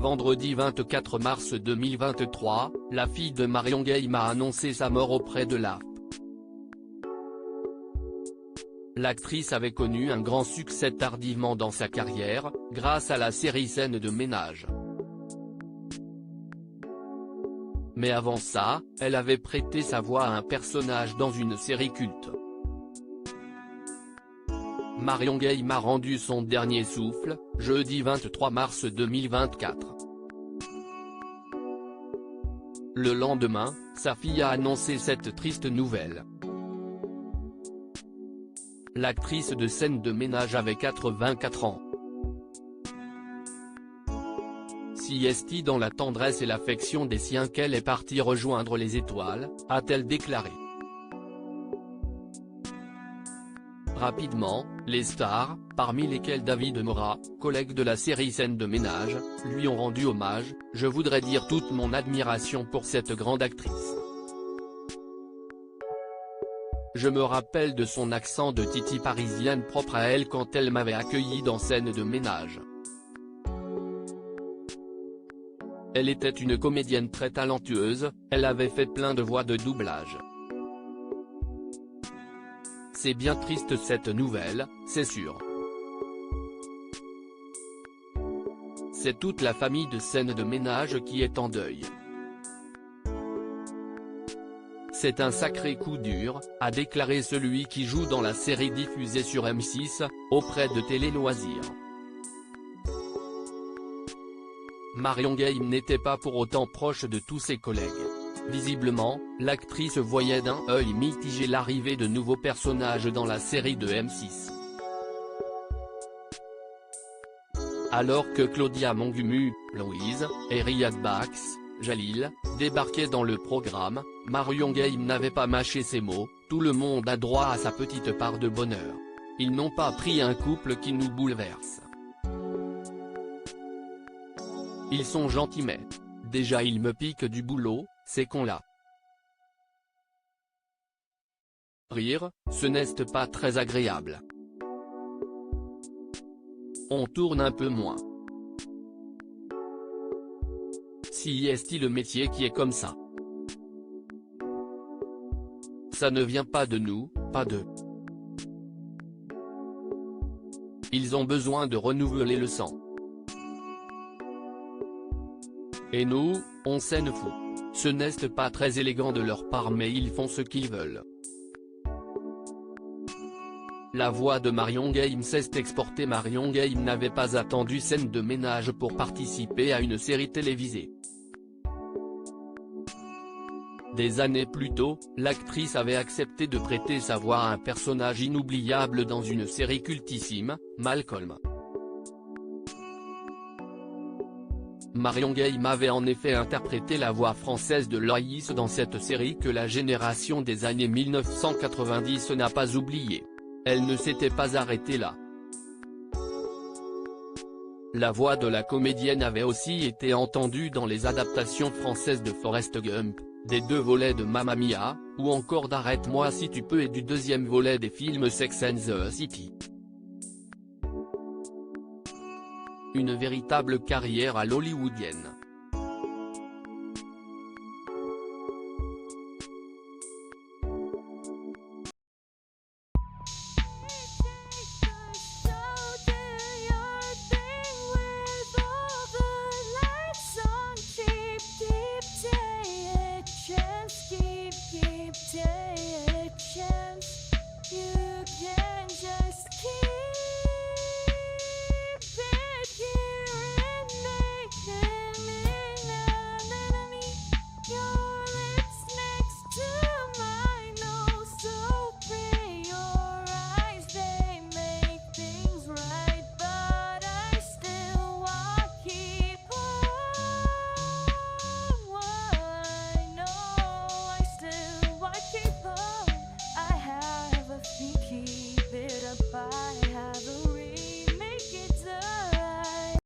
vendredi 24 mars 2023, la fille de Marion Gaye a annoncé sa mort auprès de l'AFP. L'actrice avait connu un grand succès tardivement dans sa carrière, grâce à la série Scènes de ménage. Mais avant ça, elle avait prêté sa voix à un personnage dans une série culte. Marion Gaye a rendu son dernier souffle, jeudi 23 mars 2024. Le lendemain, sa fille a annoncé cette triste nouvelle. L'actrice de Scènes de ménage avait 84 ans. Si est-il dans la tendresse et l'affection des siens qu'elle est partie rejoindre les étoiles, a-t-elle déclaré. Rapidement, les stars, parmi lesquelles David Morat, collègue de la série Scènes de ménage, lui ont rendu hommage. Je voudrais dire toute mon admiration pour cette grande actrice. Je me rappelle de son accent de Titi parisienne propre à elle quand elle m'avait accueilli dans Scènes de ménage. Elle était une comédienne très talentueuse, elle avait fait plein de voix de doublage. C'est bien triste cette nouvelle, c'est sûr. C'est toute la famille de Scènes de ménage qui est en deuil. C'est un sacré coup dur, a déclaré celui qui joue dans la série diffusée sur M6, auprès de Télé Loisirs. Marion Gaye n'était pas pour autant proche de tous ses collègues. Visiblement, l'actrice voyait d'un œil mitigé l'arrivée de nouveaux personnages dans la série de M6. Alors que Claudia Mongumu, Louise, et Riyad Bax, Jalil, débarquaient dans le programme, Marion Gaye n'avait pas mâché ses mots. Tout le monde a droit à sa petite part de bonheur. Ils n'ont pas pris un couple qui nous bouleverse. Ils sont gentils mais, déjà ils me piquent du boulot, ces cons-là. Rire, ce n'est pas très agréable. On tourne un peu moins. Si est-il le métier qui est comme ça. Ça ne vient pas de nous, pas d'eux. Ils ont besoin de renouveler le sang. Et nous, on s'en fout. Ce n'est pas très élégant de leur part mais ils font ce qu'ils veulent. La voix de Marion Gaye s'est exportée. Marion Gaye n'avait pas attendu Scènes de ménage pour participer à une série télévisée. Des années plus tôt, l'actrice avait accepté de prêter sa voix à un personnage inoubliable dans une série cultissime, Malcolm. Marion Gaye avait en effet interprété la voix française de Loïs dans cette série que la génération des années 1990 n'a pas oubliée. Elle ne s'était pas arrêtée là. La voix de la comédienne avait aussi été entendue dans les adaptations françaises de Forrest Gump, des 2 volets de Mamma Mia, ou encore d'Arrête-moi si tu peux et du 2e volet des films Sex and the City. Une véritable carrière à l'hollywoodienne.